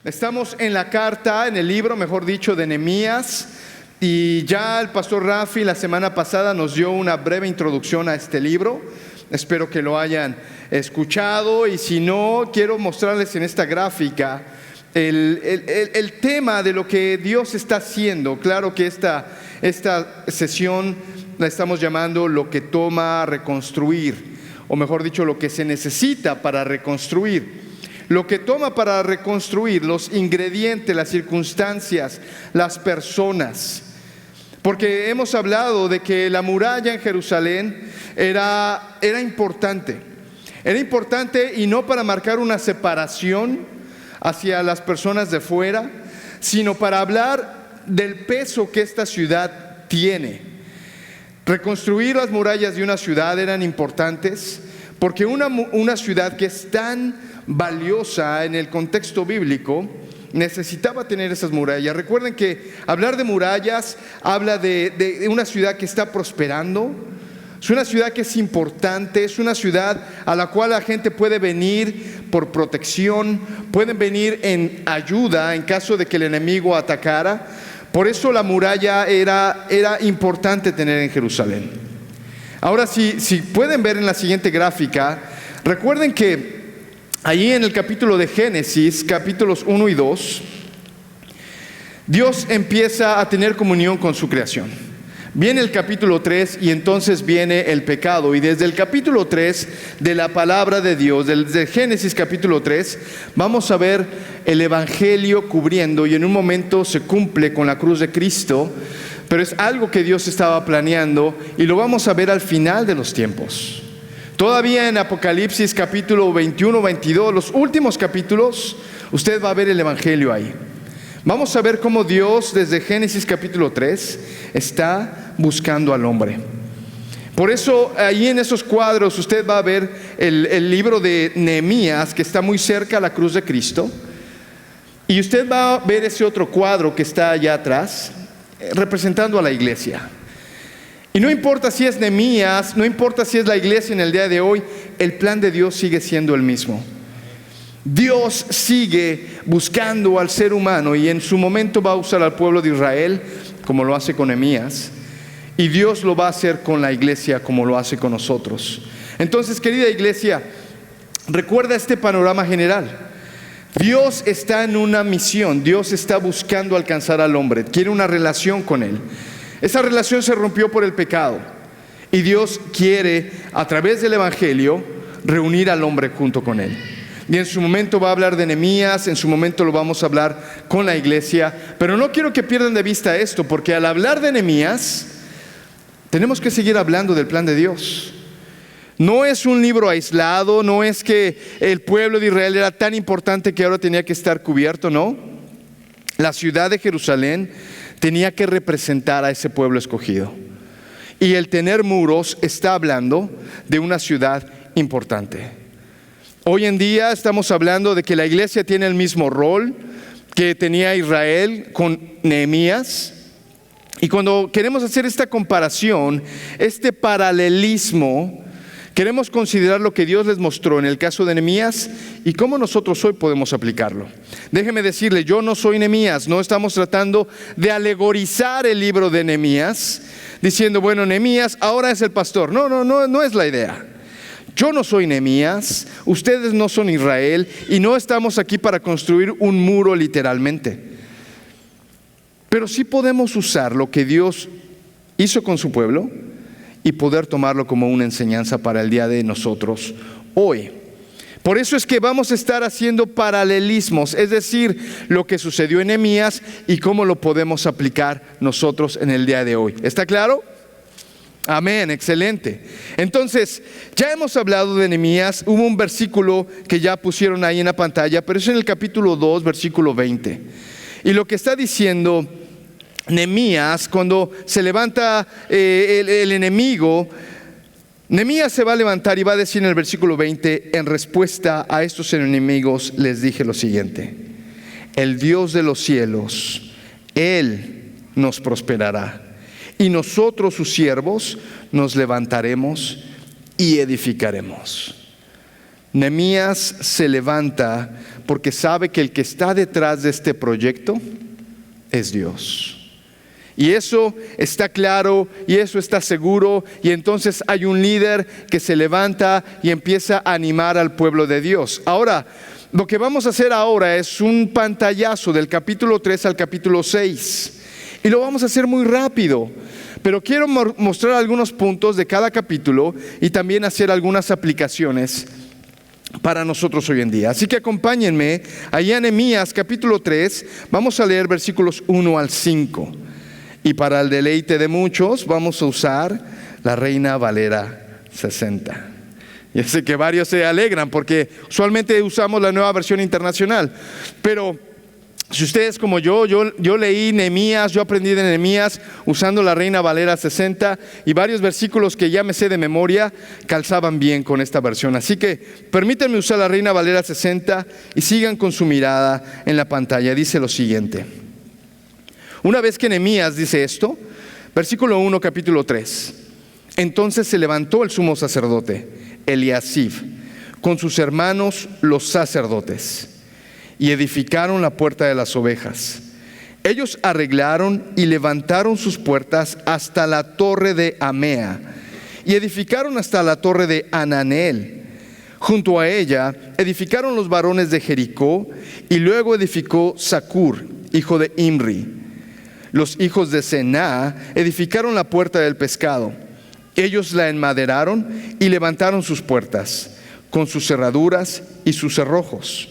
Estamos en la carta, en el libro, mejor dicho, de Nehemías. Y ya el pastor Rafi la semana pasada nos dio una breve introducción a este libro. Espero que lo hayan escuchado, y si no, quiero mostrarles en esta gráfica el tema de lo que Dios está haciendo. Claro que esta sesión la estamos llamando lo que toma reconstruir, o mejor dicho, lo que se necesita para reconstruir. Lo que toma para reconstruir, los ingredientes, las circunstancias, las personas. Porque hemos hablado de que la muralla en Jerusalén era importante. Era importante, y no para marcar una separación hacia las personas de fuera, sino para hablar del peso que esta ciudad tiene. Reconstruir las murallas de una ciudad eran importantes, porque una ciudad que es tan valiosa en el contexto bíblico necesitaba tener esas murallas. Recuerden que hablar de murallas habla de una ciudad que está prosperando. Es una ciudad que es importante, es una ciudad a la cual la gente puede venir por protección, pueden venir en ayuda en caso de que el enemigo atacara. Por eso la muralla era importante tener en Jerusalén. Ahora, si pueden ver en la siguiente gráfica, recuerden que allí en el capítulo de Génesis, capítulos 1 y 2, Dios empieza a tener comunión con su creación. Viene el capítulo 3 y entonces viene el pecado. Y desde el capítulo 3 de la palabra de Dios, desde Génesis capítulo 3, vamos a ver el evangelio cubriendo, y en un momento se cumple con la cruz de Cristo. Pero es algo que Dios estaba planeando, y lo vamos a ver al final de los tiempos. Todavía en Apocalipsis capítulo 21, 22, los últimos capítulos, usted va a ver el evangelio ahí. Vamos a ver cómo Dios desde Génesis capítulo 3 está buscando al hombre. Por eso ahí en esos cuadros usted va a ver el libro de Nehemías, que está muy cerca a la cruz de Cristo. Y usted va a ver ese otro cuadro que está allá atrás, representando a la iglesia. Y no importa si es Nehemías, no importa si es la iglesia en el día de hoy, el plan de Dios sigue siendo el mismo. Dios sigue buscando al ser humano, y en su momento va a usar al pueblo de Israel como lo hace con Nehemías, y Dios lo va a hacer con la iglesia como lo hace con nosotros. Entonces, querida iglesia, recuerda este panorama general. Dios está en una misión. Dios está buscando alcanzar al hombre, quiere una relación con él. Esa relación se rompió por el pecado, y Dios quiere, a través del evangelio, reunir al hombre junto con él. Y en su momento va a hablar de Nehemías, en su momento lo vamos a hablar con la iglesia. Pero no quiero que pierdan de vista esto, porque al hablar de Nehemías tenemos que seguir hablando del plan de Dios. No es un libro aislado, no es que el pueblo de Israel era tan importante que ahora tenía que estar cubierto, no. La ciudad de Jerusalén tenía que representar a ese pueblo escogido. Y el tener muros está hablando de una ciudad importante. Hoy en día estamos hablando de que la iglesia tiene el mismo rol que tenía Israel con Nehemías. Y cuando queremos hacer esta comparación, este paralelismo, queremos considerar lo que Dios les mostró en el caso de Nehemías y cómo nosotros hoy podemos aplicarlo. Déjeme decirle, yo no soy Nehemías. No estamos tratando de alegorizar el libro de Nehemías, diciendo, bueno, Nehemías ahora es el pastor. No es la idea. Yo no soy Nehemías, ustedes no son Israel, y no estamos aquí para construir un muro literalmente. Pero sí podemos usar lo que Dios hizo con su pueblo y poder tomarlo como una enseñanza para el día de nosotros hoy. Por eso es que vamos a estar haciendo paralelismos, es decir, lo que sucedió en Nehemías y cómo lo podemos aplicar nosotros en el día de hoy. ¿Está claro? Amén, excelente. Entonces, ya hemos hablado de Nehemías. Hubo un versículo que ya pusieron ahí en la pantalla, pero es en el capítulo 2, versículo 20. Y lo que está diciendo Nehemías, cuando se levanta el enemigo, Nehemías se va a levantar y va a decir en el versículo 20, en respuesta a estos enemigos les dije lo siguiente: el Dios de los cielos, Él nos prosperará, y nosotros sus siervos nos levantaremos y edificaremos. Nehemías se levanta porque sabe que el que está detrás de este proyecto es Dios. Y eso está claro y eso está seguro, y entonces hay un líder que se levanta y empieza a animar al pueblo de Dios. Ahora, lo que vamos a hacer ahora es un pantallazo del capítulo 3 al capítulo 6. Y lo vamos a hacer muy rápido, pero quiero mostrar algunos puntos de cada capítulo y también hacer algunas aplicaciones para nosotros hoy en día. Así que acompáñenme ahí a Nehemías capítulo 3, vamos a leer versículos 1 al 5. Y para el deleite de muchos vamos a usar la Reina Valera 60. Yo sé que varios se alegran porque usualmente usamos la Nueva Versión Internacional, pero si ustedes como yo leí Nehemías, yo aprendí de Nehemías usando la Reina Valera 60, y varios versículos que ya me sé de memoria calzaban bien con esta versión. Así que permítanme usar la Reina Valera 60 y sigan con su mirada en la pantalla. Dice lo siguiente: una vez que Nehemías dice esto, versículo 1, capítulo 3, entonces se levantó el sumo sacerdote, Eliasib, con sus hermanos los sacerdotes, y edificaron la puerta de las ovejas. Ellos arreglaron y levantaron sus puertas hasta la torre de Amea, y edificaron hasta la torre de Ananel. Junto a ella edificaron los varones de Jericó, y luego edificó Zacur, hijo de Imri. Los hijos de Sená edificaron la puerta del pescado. Ellos la enmaderaron y levantaron sus puertas, con sus cerraduras y sus cerrojos.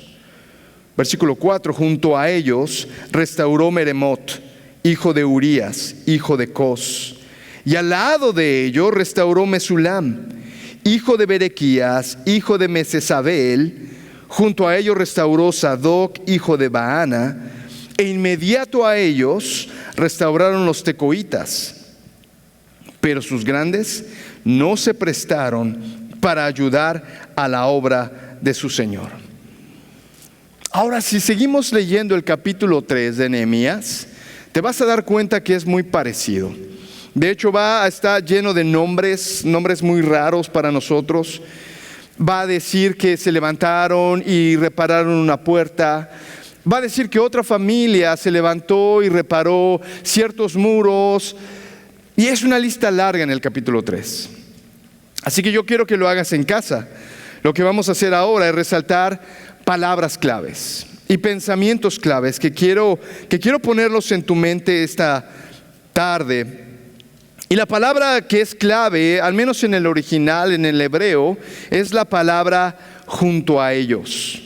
Versículo 4, junto a ellos restauró Meremot, hijo de Urías, hijo de Cos. Y al lado de ellos restauró Mesulam, hijo de Berequías, hijo de Mesesabel. Junto a ellos restauró Sadoc, hijo de Baana. E inmediato a ellos restauraron los tecoitas, pero sus grandes no se prestaron para ayudar a la obra de su Señor. Ahora, si seguimos leyendo el capítulo 3 de Nehemías, te vas a dar cuenta que es muy parecido. De hecho, va a estar lleno de nombres muy raros para nosotros. Va a decir que se levantaron y repararon una puerta. Va a decir que otra familia se levantó y reparó ciertos muros. Y es una lista larga en el capítulo 3. Así que yo quiero que lo hagas en casa. Lo que vamos a hacer ahora es resaltar palabras claves y pensamientos claves que quiero ponerlos en tu mente esta tarde. Y la palabra que es clave, al menos en el original, en el hebreo, es la palabra junto a ellos,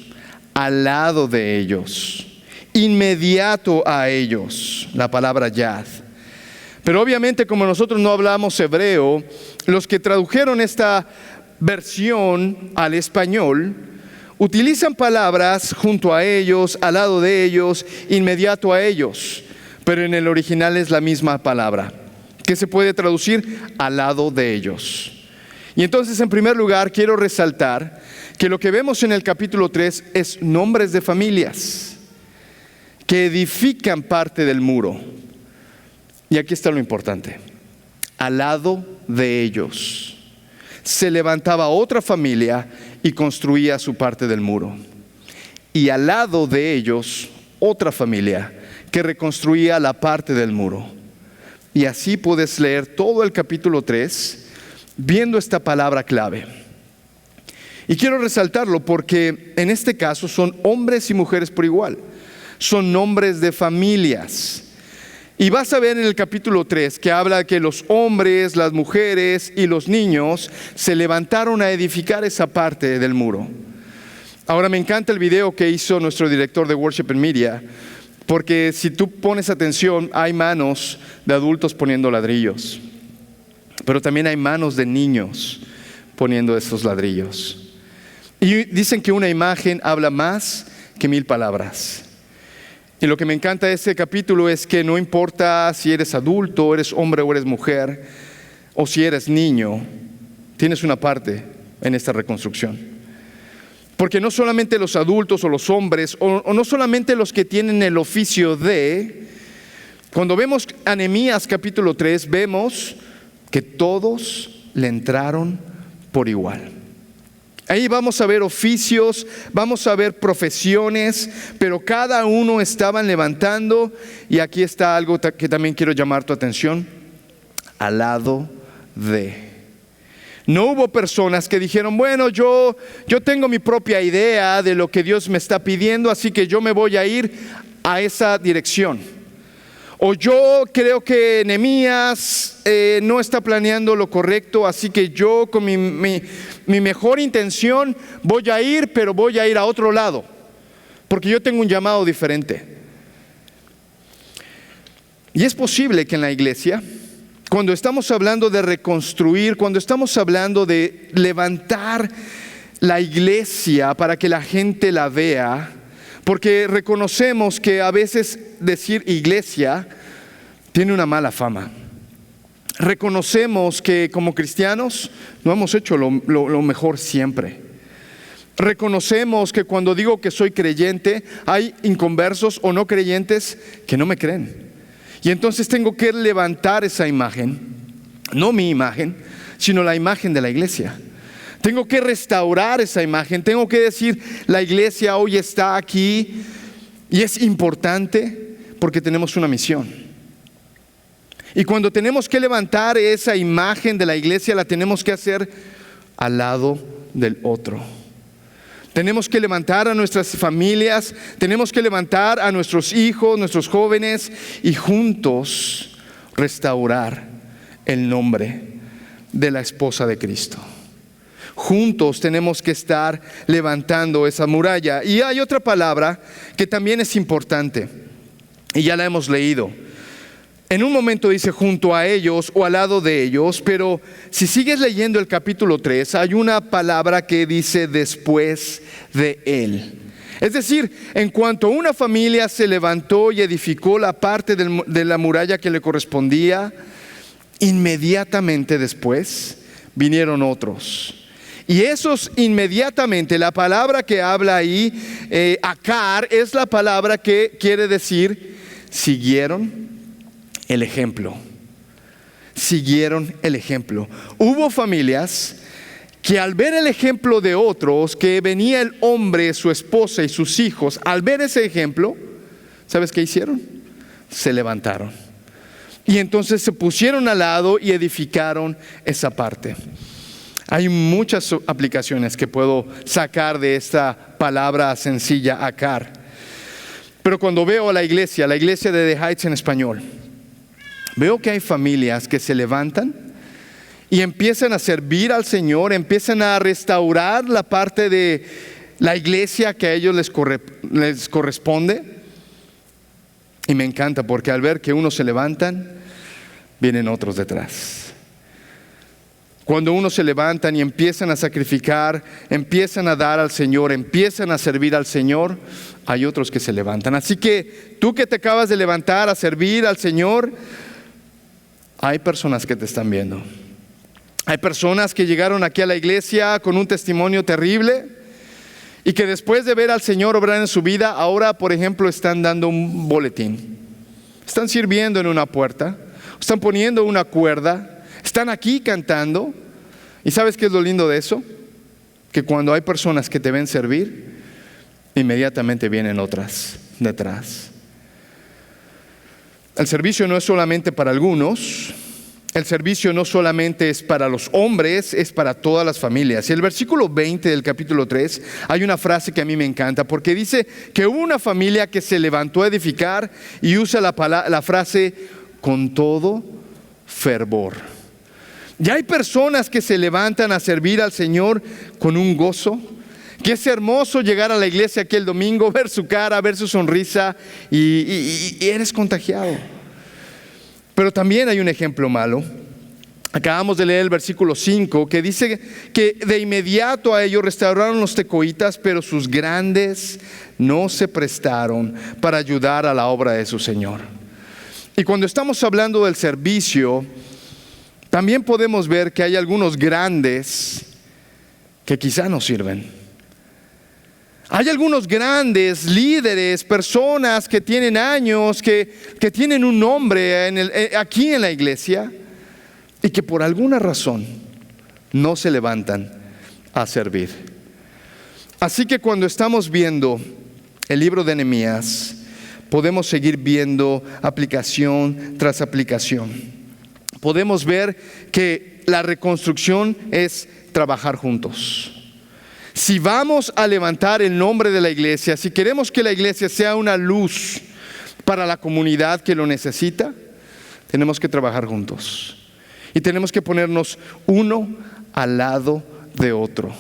al lado de ellos, inmediato a ellos, la palabra yad. Pero obviamente, como nosotros no hablamos hebreo, los que tradujeron esta versión al español utilizan palabras junto a ellos, al lado de ellos, inmediato a ellos, pero en el original es la misma palabra, que se puede traducir al lado de ellos. Y entonces, en primer lugar, quiero resaltar que lo que vemos en el capítulo 3 es nombres de familias que edifican parte del muro. Y aquí está lo importante: al lado de ellos se levantaba otra familia y construía su parte del muro. Y al lado de ellos otra familia que reconstruía la parte del muro. Y así puedes leer todo el capítulo 3 viendo esta palabra clave. Y quiero resaltarlo porque en este caso son hombres y mujeres por igual. Son nombres de familias. Y vas a ver en el capítulo 3 que habla que los hombres, las mujeres y los niños se levantaron a edificar esa parte del muro. Ahora, me encanta el video que hizo nuestro director de Worship and Media, porque si tú pones atención, hay manos de adultos poniendo ladrillos, pero también hay manos de niños poniendo esos ladrillos. Y dicen que una imagen habla más que 1000 palabras. Y lo que me encanta de este capítulo es que no importa si eres adulto, eres hombre o eres mujer, o si eres niño, tienes una parte en esta reconstrucción. Porque no solamente los adultos o los hombres, o no solamente los que tienen el oficio de, cuando vemos a Nehemías capítulo 3, vemos que todos le entraron por igual. Ahí vamos a ver oficios, vamos a ver profesiones, pero cada uno estaban levantando, y aquí está algo que también quiero llamar tu atención, al lado de. No hubo personas que dijeron, bueno, yo tengo mi propia idea de lo que Dios me está pidiendo, así que yo me voy a ir a esa dirección. O yo creo que Nehemías no está planeando lo correcto, así que yo con mi mejor intención voy a ir, pero voy a ir a otro lado, porque yo tengo un llamado diferente. Y es posible que en la iglesia, cuando estamos hablando de reconstruir, cuando estamos hablando de levantar la iglesia para que la gente la vea, porque reconocemos que a veces decir iglesia tiene una mala fama. Reconocemos que como cristianos no hemos hecho lo mejor siempre. Reconocemos que cuando digo que soy creyente, hay inconversos o no creyentes que no me creen. Y entonces tengo que levantar esa imagen, no mi imagen, sino la imagen de la iglesia. Tengo que restaurar esa imagen, tengo que decir, la iglesia hoy está aquí y es importante porque tenemos una misión. Y cuando tenemos que levantar esa imagen de la iglesia, la tenemos que hacer al lado del otro. Tenemos que levantar a nuestras familias, tenemos que levantar a nuestros hijos, nuestros jóvenes, y juntos restaurar el nombre de la esposa de Cristo. Juntos tenemos que estar levantando esa muralla. Y hay otra palabra que también es importante, y ya la hemos leído. En un momento dice junto a ellos o al lado de ellos, pero si sigues leyendo el capítulo 3, hay una palabra que dice después de él. Es decir, en cuanto una familia se levantó y edificó la parte de la muralla que le correspondía, inmediatamente después vinieron otros. Y esos inmediatamente, la palabra que habla ahí, akar, es la palabra que quiere decir siguieron el ejemplo. Siguieron el ejemplo. Hubo familias que al ver el ejemplo de otros, que venía el hombre, su esposa y sus hijos, al ver ese ejemplo, ¿sabes qué hicieron? Se levantaron. Y entonces se pusieron al lado y edificaron esa parte. Hay muchas aplicaciones que puedo sacar de esta palabra sencilla, akar. Pero cuando veo a la iglesia de The Heights en español, veo que hay familias que se levantan y empiezan a servir al Señor, empiezan a restaurar la parte de la iglesia que a ellos les corresponde. Y me encanta porque al ver que unos se levantan, vienen otros detrás. Cuando unos se levantan y empiezan a sacrificar, empiezan a dar al Señor, empiezan a servir al Señor, hay otros que se levantan. Así que tú que te acabas de levantar a servir al Señor, hay personas que te están viendo. Hay personas que llegaron aquí a la iglesia con un testimonio terrible y que después de ver al Señor obrar en su vida, ahora, por ejemplo, están dando un boletín. Están sirviendo en una puerta, están poniendo una cuerda, están aquí cantando. ¿Y sabes qué es lo lindo de eso? Que cuando hay personas que te ven servir, inmediatamente vienen otras detrás. El servicio no es solamente para algunos, el servicio no solamente es para los hombres, es para todas las familias. Y el versículo 20 del capítulo 3, hay una frase que a mí me encanta, porque dice que hubo una familia que se levantó a edificar y usa la frase con todo fervor. Ya hay personas que se levantan a servir al Señor con un gozo, que es hermoso llegar a la iglesia aquel domingo, ver su cara, ver su sonrisa y eres contagiado. Pero también hay un ejemplo malo. Acabamos de leer el versículo 5 que dice que de inmediato a ellos restauraron los tecoitas, pero sus grandes no se prestaron para ayudar a la obra de su Señor. Y cuando estamos hablando del servicio, también podemos ver que hay algunos grandes que quizá no sirven. Hay algunos grandes líderes, personas que tienen años, que tienen un nombre aquí en la iglesia y que por alguna razón no se levantan a servir. Así que cuando estamos viendo el libro de Nehemías, podemos seguir viendo aplicación tras aplicación. Podemos ver que la reconstrucción es trabajar juntos. Si vamos a levantar el nombre de la iglesia, si queremos que la iglesia sea una luz para la comunidad que lo necesita, tenemos que trabajar juntos. Y tenemos que ponernos uno al lado de otro.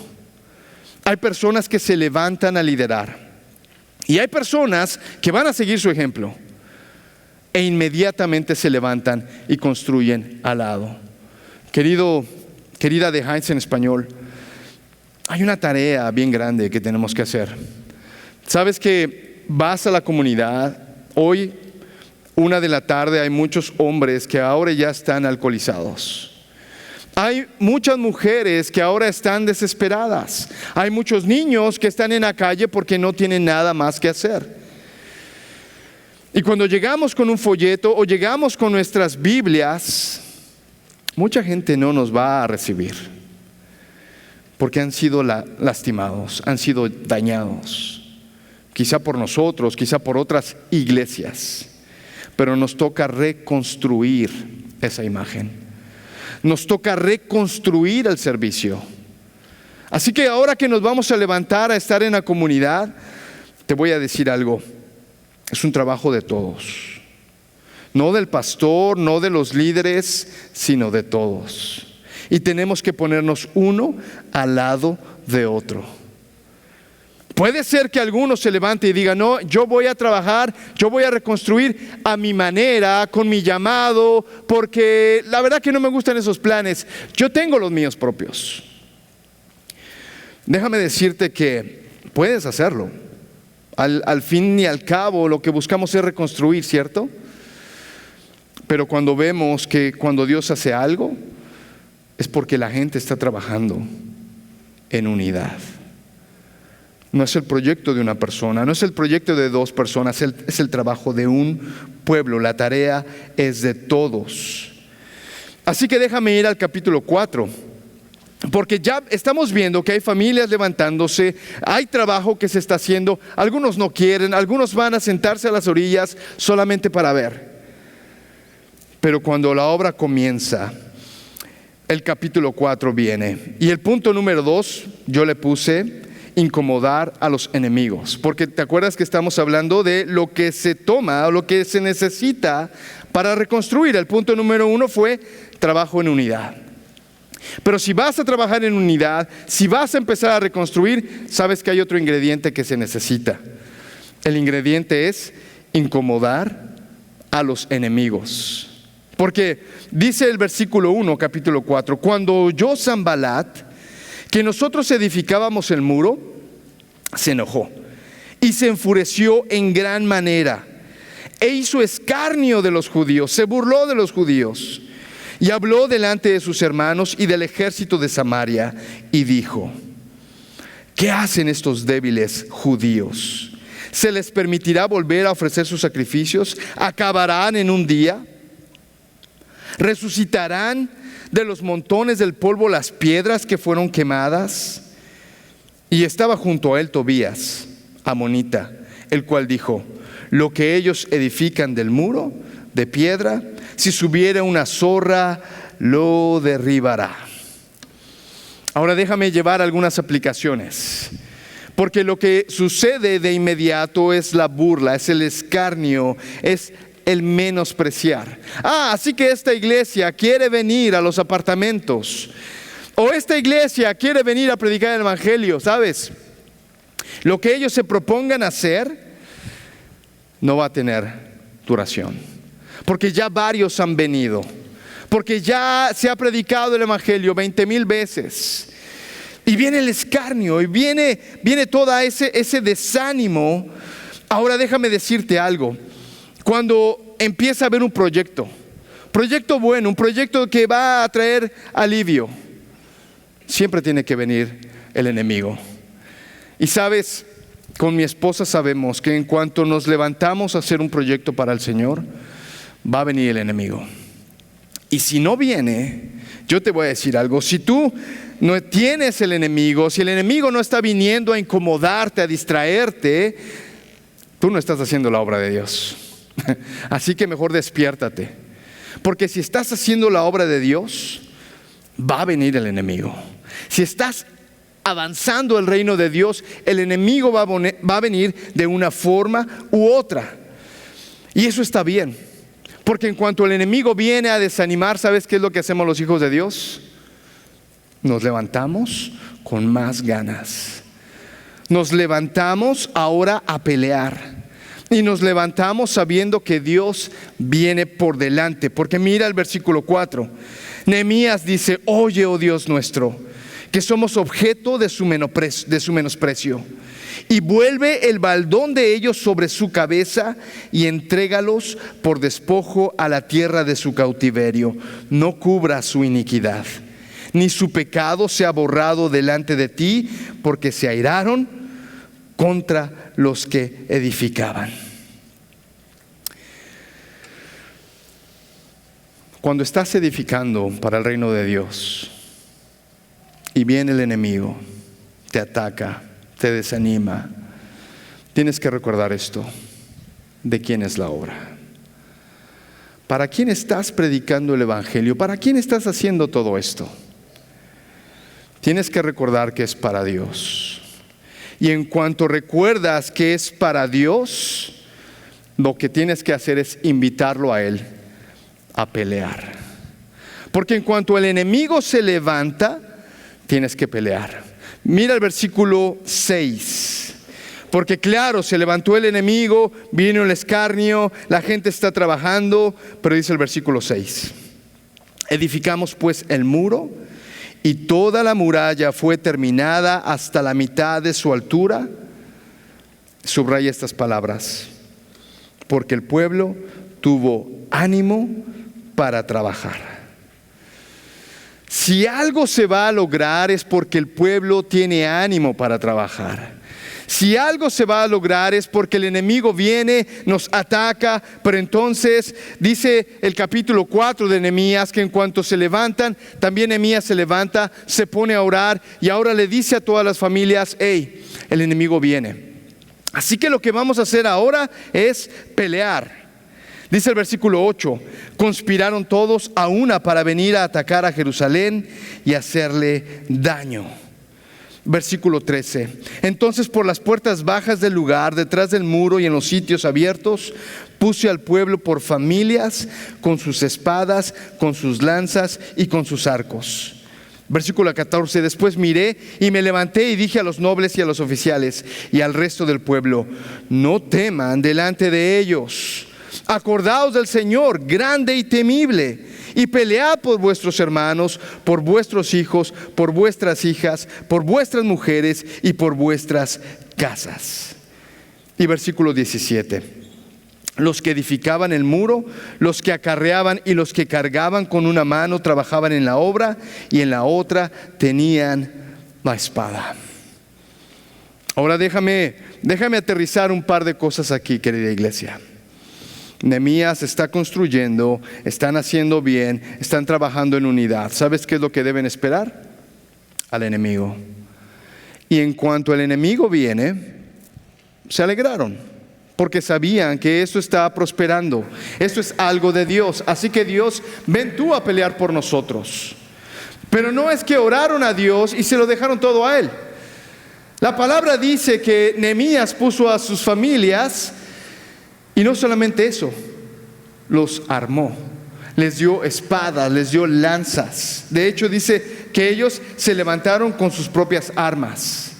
Hay personas que se levantan a liderar. Y hay personas que van a seguir su ejemplo. E inmediatamente se levantan y construyen al lado. Querida de Heinz en español, hay una tarea bien grande que tenemos que hacer. Sabes que vas a la comunidad, hoy 1 de la tarde hay muchos hombres que ahora ya están alcoholizados. Hay muchas mujeres que ahora están desesperadas. Hay muchos niños que están en la calle porque no tienen nada más que hacer. Y cuando llegamos con un folleto o llegamos con nuestras Biblias, mucha gente no nos va a recibir. Porque han sido lastimados, han sido dañados. Quizá por nosotros, quizá por otras iglesias. Pero nos toca reconstruir esa imagen. Nos toca reconstruir el servicio. Así que ahora que nos vamos a levantar a estar en la comunidad, te voy a decir algo. Es un trabajo de todos. No del pastor, no de los líderes, sino de todos. Y tenemos que ponernos uno al lado de otro. Puede ser que alguno se levante y diga, no, yo voy a trabajar, yo voy a reconstruir a mi manera, con mi llamado, porque la verdad que no me gustan esos planes. Yo tengo los míos propios. Déjame decirte que puedes hacerlo. Al fin y al cabo, lo que buscamos es reconstruir, ¿cierto? Pero cuando vemos que cuando Dios hace algo, es porque la gente está trabajando en unidad. No es el proyecto de una persona, no es el proyecto de 2 personas, es el trabajo de un pueblo. La tarea es de todos. Así que déjame ir al capítulo 4, porque ya estamos viendo que hay familias levantándose, hay trabajo que se está haciendo. Algunos no quieren, algunos van a sentarse a las orillas solamente para ver. Pero cuando la obra comienza, el capítulo 4 viene. Y el punto número 2, yo le puse incomodar a los enemigos. Porque te acuerdas que estamos hablando de lo que se toma o lo que se necesita para reconstruir. El punto número 1 fue trabajo en unidad. Pero si vas a trabajar en unidad, si vas a empezar a reconstruir, sabes que hay otro ingrediente que se necesita. El ingrediente es incomodar a los enemigos. Porque dice el versículo 1, capítulo 4, cuando oyó Sanbalat que nosotros edificábamos el muro, se enojó y se enfureció en gran manera e hizo escarnio de los judíos, se burló de los judíos y habló delante de sus hermanos y del ejército de Samaria y dijo, ¿qué hacen estos débiles judíos? ¿Se les permitirá volver a ofrecer sus sacrificios? ¿Acabarán en un día? ¿Resucitarán de los montones del polvo las piedras que fueron quemadas? Y estaba junto a él Tobías, amonita, el cual dijo, lo que ellos edifican del muro de piedra, si subiera una zorra, lo derribará. Ahora déjame llevar algunas aplicaciones, porque lo que sucede de inmediato es la burla, es el escarnio, es el menospreciar. Así que esta iglesia quiere venir a los apartamentos, o esta iglesia quiere venir a predicar el evangelio, ¿sabes? Lo que ellos se propongan hacer no va a tener duración, porque ya varios han venido, porque ya se ha predicado el evangelio 20,000 veces, y viene el escarnio, y viene todo ese desánimo. Ahora déjame decirte algo. Cuando empieza a haber un proyecto bueno, un proyecto que va a traer alivio, siempre tiene que venir el enemigo. Y sabes, con mi esposa sabemos que en cuanto nos levantamos a hacer un proyecto para el Señor, va a venir el enemigo. Y si no viene, yo te voy a decir algo. Si tú no tienes el enemigo, si el enemigo no está viniendo a incomodarte, a distraerte, tú no estás haciendo la obra de Dios. Así que mejor despiértate, porque si estás haciendo la obra de Dios, va a venir el enemigo. Si estás avanzando el reino de Dios, el enemigo va a venir de una forma u otra. Y eso está bien, porque en cuanto el enemigo viene a desanimar, ¿sabes qué es lo que hacemos los hijos de Dios? Nos levantamos con más ganas. Nos levantamos ahora a pelear. Y nos levantamos sabiendo que Dios viene por delante. Porque mira el versículo 4. Nehemías dice: oye, oh Dios nuestro, que somos objeto de su menosprecio. Y vuelve el baldón de ellos sobre su cabeza y entrégalos por despojo a la tierra de su cautiverio. No cubra su iniquidad, ni su pecado sea borrado delante de ti, porque se airaron contra los que edificaban. Cuando estás edificando para el reino de Dios y viene el enemigo, te ataca, te desanima, tienes que recordar esto: ¿de quién es la obra? ¿Para quién estás predicando el evangelio? ¿Para quién estás haciendo todo esto? Tienes que recordar que es para Dios. Y en cuanto recuerdas que es para Dios, lo que tienes que hacer es invitarlo a Él a pelear. Porque en cuanto el enemigo se levanta, tienes que pelear. Mira el versículo 6. Porque claro, se levantó el enemigo, vino el escarnio, la gente está trabajando, pero dice el versículo 6: edificamos pues el muro, y toda la muralla fue terminada hasta la mitad de su altura. Subraya estas palabras: porque el pueblo tuvo ánimo para trabajar. Si algo se va a lograr es porque el pueblo tiene ánimo para trabajar. Si algo se va a lograr es porque el enemigo viene, nos ataca, pero entonces dice el capítulo 4 de Nehemías que en cuanto se levantan, también Nehemías se levanta, se pone a orar y ahora le dice a todas las familias: hey, el enemigo viene. Así que lo que vamos a hacer ahora es pelear. Dice el versículo 8: conspiraron todos a una para venir a atacar a Jerusalén y hacerle daño. Versículo 13: entonces por las puertas bajas del lugar, detrás del muro y en los sitios abiertos, puse al pueblo por familias, con sus espadas, con sus lanzas y con sus arcos. Versículo 14: después miré y me levanté y dije a los nobles y a los oficiales y al resto del pueblo: no teman delante de ellos. Acordaos del Señor, grande y temible, y pelead por vuestros hermanos, por vuestros hijos, por vuestras hijas, por vuestras mujeres y por vuestras casas. Y versículo 17: los que edificaban el muro, los que acarreaban y los que cargaban con una mano trabajaban en la obra, y en la otra tenían la espada. Ahora déjame aterrizar un par de cosas aquí, querida iglesia. Nehemías está construyendo, están haciendo bien, están trabajando en unidad. ¿Sabes qué es lo que deben esperar? Al enemigo. Y en cuanto el enemigo viene, se alegraron, porque sabían que esto estaba prosperando. Esto es algo de Dios. Así que Dios, ven tú a pelear por nosotros. Pero no es que oraron a Dios y se lo dejaron todo a Él. La palabra dice que Nehemías puso a sus familias. Y no solamente eso, los armó, les dio espadas, les dio lanzas. De hecho dice que ellos se levantaron con sus propias armas.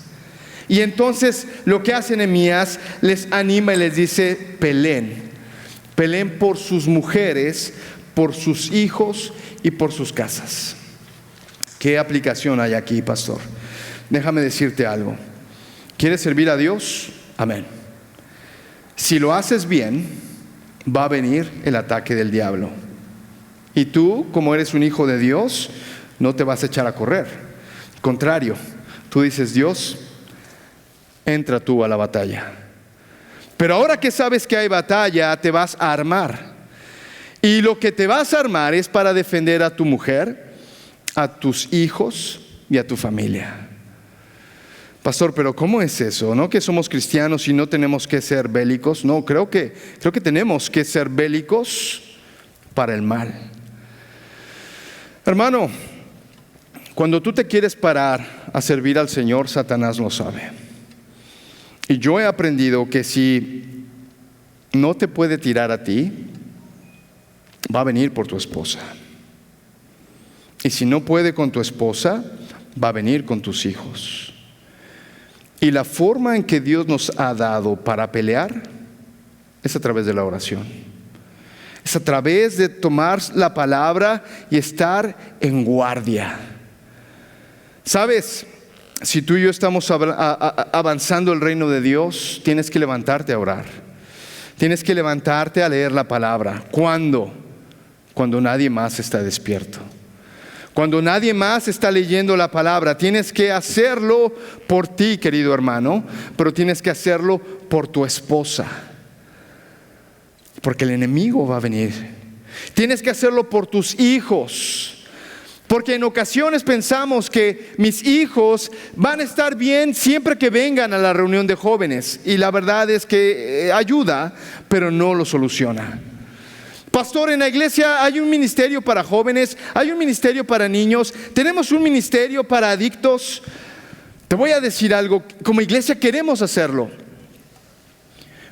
Y entonces lo que hace Nehemías, les anima y les dice: peleen por sus mujeres, por sus hijos y por sus casas. ¿Qué aplicación hay aquí, pastor? Déjame decirte algo. ¿Quieres servir a Dios? Amén. Si lo haces bien, va a venir el ataque del diablo. Y tú, como eres un hijo de Dios, no te vas a echar a correr. Al contrario, tú dices: Dios, entra tú a la batalla. Pero ahora que sabes que hay batalla, te vas a armar. Y lo que te vas a armar es para defender a tu mujer, a tus hijos y a tu familia. Pastor, pero ¿cómo es eso? ¿No que somos cristianos y no tenemos que ser bélicos? No, creo que tenemos que ser bélicos para el mal. Hermano, cuando tú te quieres parar a servir al Señor, Satanás lo sabe. Y yo he aprendido que si no te puede tirar a ti, va a venir por tu esposa. Y si no puede con tu esposa, va a venir con tus hijos. Y la forma en que Dios nos ha dado para pelear es a través de la oración. Es a través de tomar la palabra y estar en guardia. ¿Sabes? Si tú y yo estamos avanzando el reino de Dios, tienes que levantarte a orar. Tienes que levantarte a leer la palabra. ¿Cuándo? Cuando nadie más está despierto. Cuando nadie más está leyendo la palabra. Tienes que hacerlo por ti, querido hermano, pero tienes que hacerlo por tu esposa, porque el enemigo va a venir. Tienes que hacerlo por tus hijos, porque en ocasiones pensamos que mis hijos van a estar bien siempre que vengan a la reunión de jóvenes, y la verdad es que ayuda, pero no lo soluciona. Pastor, en la iglesia hay un ministerio para jóvenes, hay un ministerio para niños, tenemos un ministerio para adictos. Te voy a decir algo, como iglesia queremos hacerlo,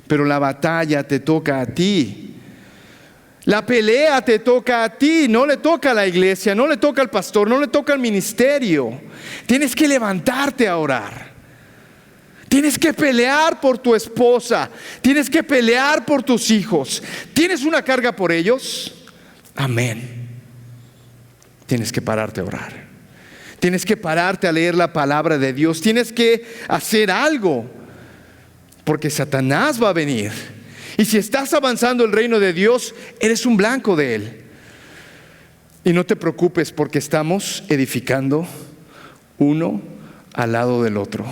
pero la batalla te toca a ti. La pelea te toca a ti, no le toca a la iglesia, no le toca al pastor, no le toca al ministerio. Tienes que levantarte a orar. Tienes que pelear por tu esposa. Tienes que pelear por tus hijos. ¿Tienes una carga por ellos? Amén. Tienes que pararte a orar. Tienes que pararte a leer la palabra de Dios. Tienes que hacer algo, porque Satanás va a venir. Y si estás avanzando el reino de Dios, eres un blanco de él. Y no te preocupes, porque estamos edificando uno al lado del otro.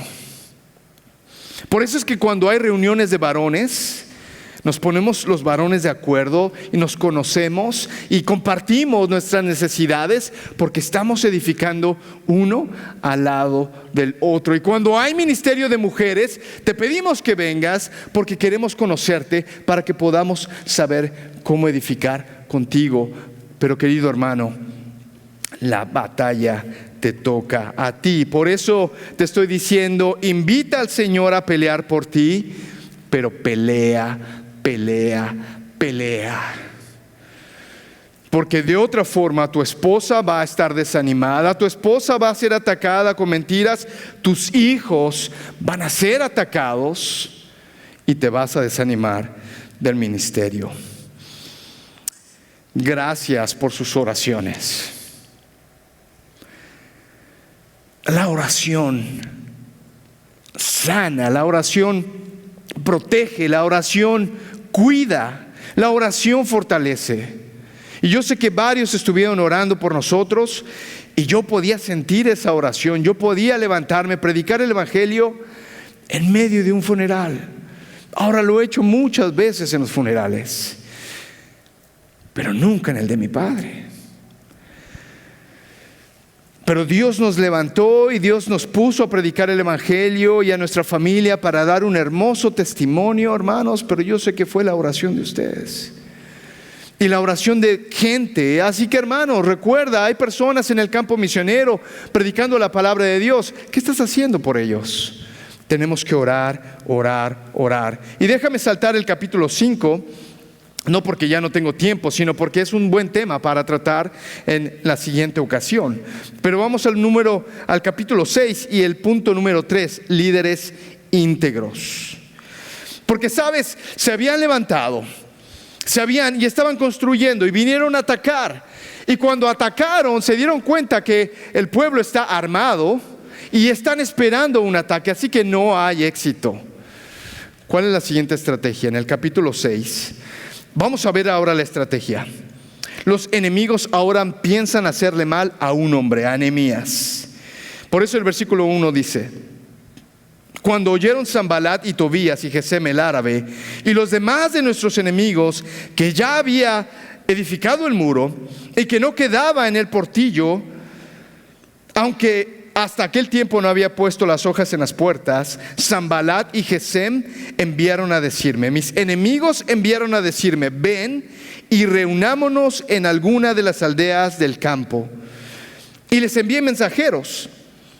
Por eso es que cuando hay reuniones de varones, nos ponemos los varones de acuerdo y nos conocemos y compartimos nuestras necesidades, porque estamos edificando uno al lado del otro. Y cuando hay ministerio de mujeres, te pedimos que vengas, porque queremos conocerte para que podamos saber cómo edificar contigo. Pero querido hermano, la batalla te toca a ti. Por eso te estoy diciendo, invita al Señor a pelear por ti, pero pelea. Porque de otra forma tu esposa va a estar desanimada, tu esposa va a ser atacada con mentiras, tus hijos van a ser atacados y te vas a desanimar del ministerio. Gracias por sus oraciones. La oración sana, la oración protege, la oración cuida, la oración fortalece. Y yo sé que varios estuvieron orando por nosotros, y yo podía sentir esa oración. Yo podía levantarme, predicar el evangelio en medio de un funeral. Ahora lo he hecho muchas veces en los funerales, pero nunca en el de mi padre. Pero Dios nos levantó y Dios nos puso a predicar el evangelio y a nuestra familia para dar un hermoso testimonio, hermanos. Pero yo sé que fue la oración de ustedes y la oración de gente. Así que, hermanos, recuerda, hay personas en el campo misionero predicando la palabra de Dios. ¿Qué estás haciendo por ellos? Tenemos que orar. Y déjame saltar el capítulo 5. No porque ya no tengo tiempo, sino porque es un buen tema para tratar en la siguiente ocasión. Pero vamos al capítulo 6 y el punto número 3, líderes íntegros. Porque, ¿sabes? Se habían levantado, y estaban construyendo y vinieron a atacar. Y cuando atacaron, se dieron cuenta que el pueblo está armado y están esperando un ataque, así que no hay éxito. ¿Cuál es la siguiente estrategia? En el capítulo 6 vamos a ver ahora la estrategia. Los enemigos ahora piensan hacerle mal a un hombre, a Nehemías. Por eso el versículo 1 dice: cuando oyeron Sanbalat y Tobías y Gesem el árabe y los demás de nuestros enemigos que ya había edificado el muro y que no quedaba en el portillo, aunque hasta aquel tiempo no había puesto las hojas en las puertas, Sanbalat y Gesem enviaron a decirme, mis enemigos enviaron a decirme, ven y reunámonos en alguna de las aldeas del campo. Y les envié mensajeros,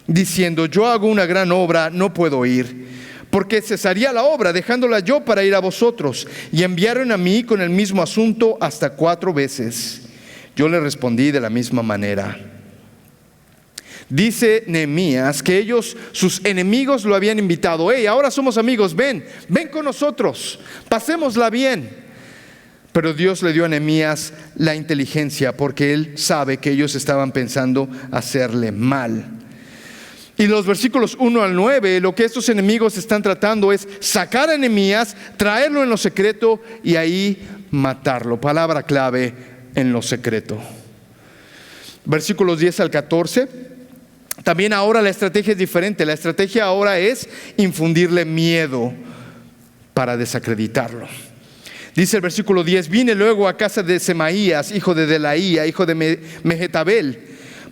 diciendo, yo hago una gran obra, no puedo ir, porque cesaría la obra, dejándola yo para ir a vosotros. Y enviaron a mí con el mismo asunto hasta 4 veces. Yo le respondí de la misma manera. Dice Nehemías que ellos, sus enemigos, lo habían invitado. Hey, ahora somos amigos, ven con nosotros, pasémosla bien. Pero Dios le dio a Nehemías la inteligencia, porque él sabe que ellos estaban pensando hacerle mal. Y los versículos 1 al 9, lo que estos enemigos están tratando es sacar a Nehemías, traerlo en lo secreto y ahí matarlo. Palabra clave, en lo secreto. Versículos 10 al 14. También ahora la estrategia es diferente. La estrategia ahora es infundirle miedo para desacreditarlo. Dice el versículo 10, vine luego a casa de Semaías, hijo de Delaía, hijo de Mehetabel,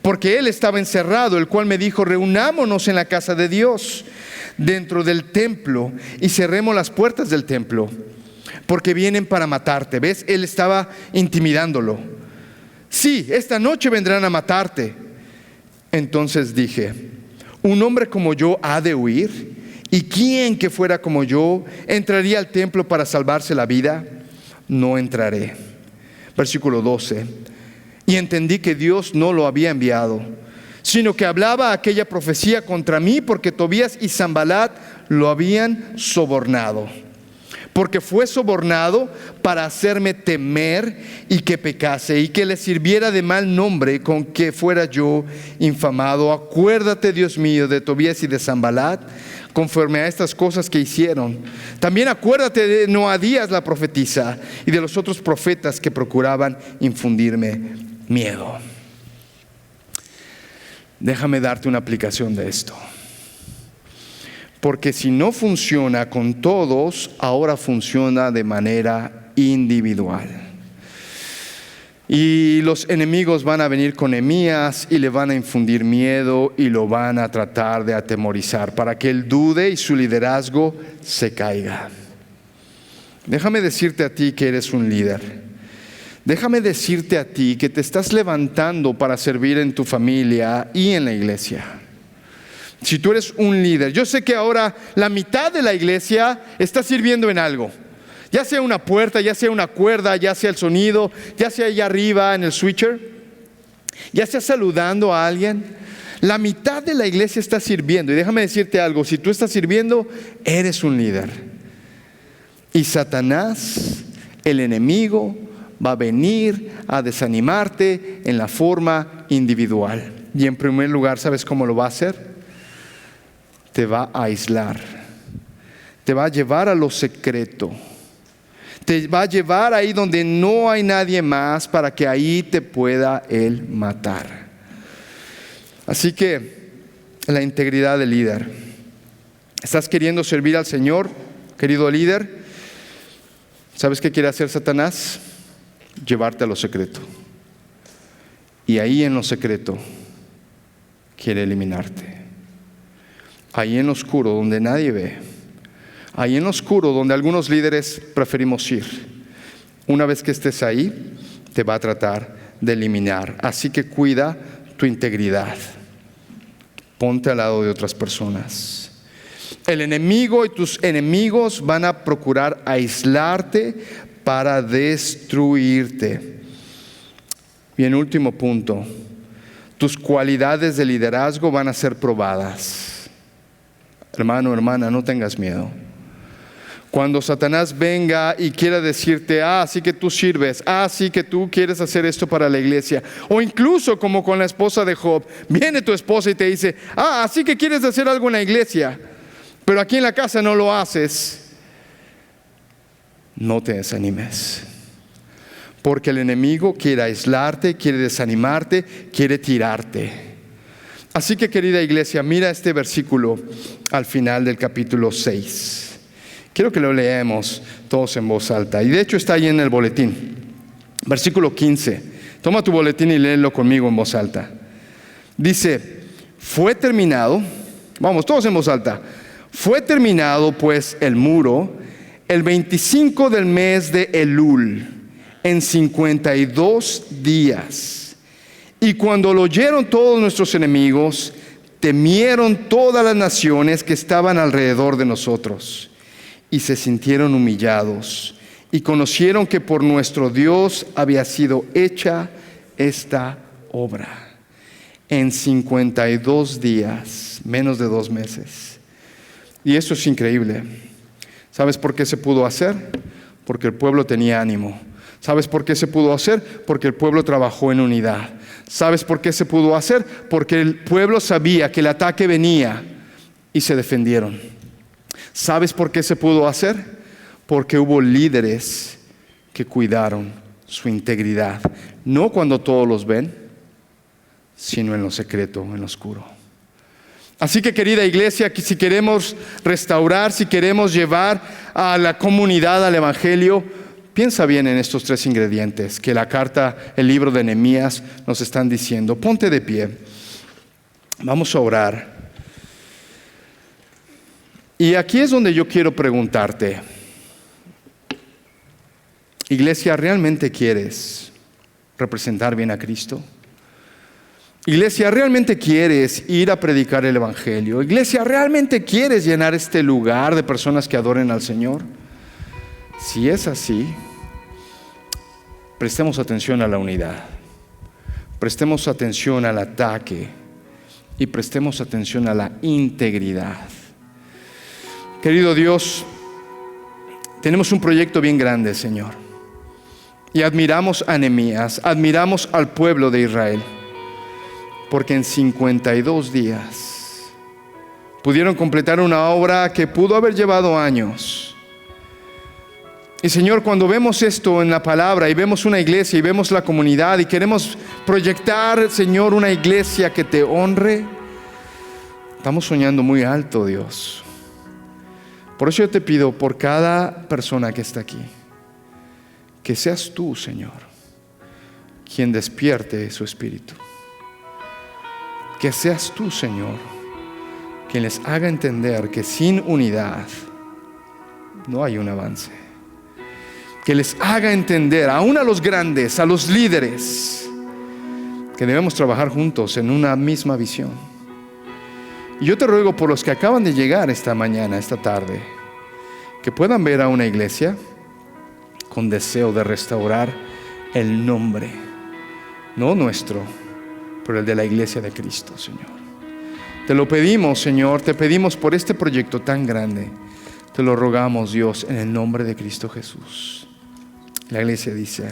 porque él estaba encerrado, el cual me dijo, reunámonos en la casa de Dios, dentro del templo, y cerremos las puertas del templo, porque vienen para matarte. ¿Ves? Él estaba intimidándolo. Sí, esta noche vendrán a matarte. Entonces dije, ¿un hombre como yo ha de huir? ¿Y quién que fuera como yo entraría al templo para salvarse la vida? No entraré. Versículo 12. Y entendí que Dios no lo había enviado, sino que hablaba aquella profecía contra mí, porque Tobías y Sanbalat lo habían sobornado. Porque fue sobornado para hacerme temer y que pecase, y que le sirviera de mal nombre con que fuera yo infamado. Acuérdate, Dios mío, de Tobías y de Sanbalat, conforme a estas cosas que hicieron. También acuérdate de Noadías la profetisa y de los otros profetas que procuraban infundirme miedo. Déjame darte una aplicación de esto. Porque si no funciona con todos, ahora funciona de manera individual. Y los enemigos van a venir con Nehemías y le van a infundir miedo y lo van a tratar de atemorizar para que él dude y su liderazgo se caiga. Déjame decirte a ti que eres un líder. Déjame decirte a ti que te estás levantando para servir en tu familia y en la iglesia. Si tú eres un líder, yo sé que ahora la mitad de la iglesia está sirviendo en algo. Ya sea una puerta, ya sea una cuerda, ya sea el sonido, ya sea allá arriba en el switcher, ya sea saludando a alguien. La mitad de la iglesia está sirviendo. Y déjame decirte algo, si tú estás sirviendo, eres un líder. Y Satanás, el enemigo, va a venir a desanimarte en la forma individual. Y en primer lugar, ¿sabes cómo lo va a hacer? Te va a aislar, te va a llevar a lo secreto, te va a llevar ahí donde no hay nadie más para que ahí te pueda él matar. Así que la integridad del líder. ¿Estás queriendo servir al Señor, querido líder? ¿Sabes qué quiere hacer Satanás? Llevarte a lo secreto. Y ahí en lo secreto quiere eliminarte. Ahí en lo oscuro donde nadie ve, ahí en lo oscuro donde algunos líderes preferimos ir, una vez que estés ahí, te va a tratar de eliminar. Así que cuida tu integridad. Ponte al lado de otras personas. El enemigo y tus enemigos van a procurar aislarte para destruirte. Y en último punto, tus cualidades de liderazgo van a ser probadas. Hermano, hermana, no tengas miedo. Cuando Satanás venga y quiera decirte, sí que tú sirves, sí que tú quieres hacer esto para la iglesia, o incluso como con la esposa de Job, viene tu esposa y te dice, así que quieres hacer algo en la iglesia, pero aquí en la casa no lo haces. No te desanimes, porque el enemigo quiere aislarte, quiere desanimarte, quiere tirarte. Así que, querida iglesia, mira este versículo al final del capítulo 6. Quiero que lo leamos todos en voz alta. Y de hecho está ahí en el boletín. Versículo 15. Toma tu boletín y léelo conmigo en voz alta. Dice, Fue terminado, vamos, todos en voz alta. Fue terminado pues el muro el 25 del mes de Elul, en 52 días. Y cuando lo oyeron todos nuestros enemigos, temieron todas las naciones que estaban alrededor de nosotros, y se sintieron humillados, y conocieron que por nuestro Dios había sido hecha esta obra. En 52 días, menos de 2 meses. Y eso es increíble. ¿Sabes por qué se pudo hacer? Porque el pueblo tenía ánimo. ¿Sabes por qué se pudo hacer? Porque el pueblo trabajó en unidad. ¿Sabes por qué se pudo hacer? Porque el pueblo sabía que el ataque venía y se defendieron. ¿Sabes por qué se pudo hacer? Porque hubo líderes que cuidaron su integridad. No cuando todos los ven, sino en lo secreto, en lo oscuro. Así que, querida iglesia, que si queremos restaurar, si queremos llevar a la comunidad al Evangelio, piensa bien en estos 3 ingredientes que la carta, el libro de Nehemías nos están diciendo. Ponte de pie. Vamos a orar. Y aquí es donde yo quiero preguntarte, iglesia, ¿realmente quieres representar bien a Cristo? Iglesia, ¿realmente quieres ir a predicar el Evangelio? Iglesia, ¿realmente quieres llenar este lugar de personas que adoren al Señor? Si es así, prestemos atención a la unidad, prestemos atención al ataque y prestemos atención a la integridad. Querido Dios, tenemos un proyecto bien grande, Señor, y admiramos a Nehemías, admiramos al pueblo de Israel, porque en 52 días pudieron completar una obra que pudo haber llevado años. Y Señor, cuando vemos esto en la palabra y vemos una iglesia y vemos la comunidad y queremos proyectar, Señor, una iglesia que te honre, estamos soñando muy alto, Dios. Por eso yo te pido por cada persona que está aquí, que seas tú, Señor, quien despierte su espíritu. Que seas tú, Señor, quien les haga entender que sin unidad no hay un avance. Que les haga entender, aún a los grandes, a los líderes, que debemos trabajar juntos en una misma visión. Y yo te ruego por los que acaban de llegar esta mañana, esta tarde, que puedan ver a una iglesia con deseo de restaurar el nombre, no nuestro, pero el de la iglesia de Cristo, Señor. Te lo pedimos, Señor, te pedimos por este proyecto tan grande. Te lo rogamos, Dios, en el nombre de Cristo Jesús. La iglesia dice: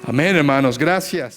amén, hermanos, gracias.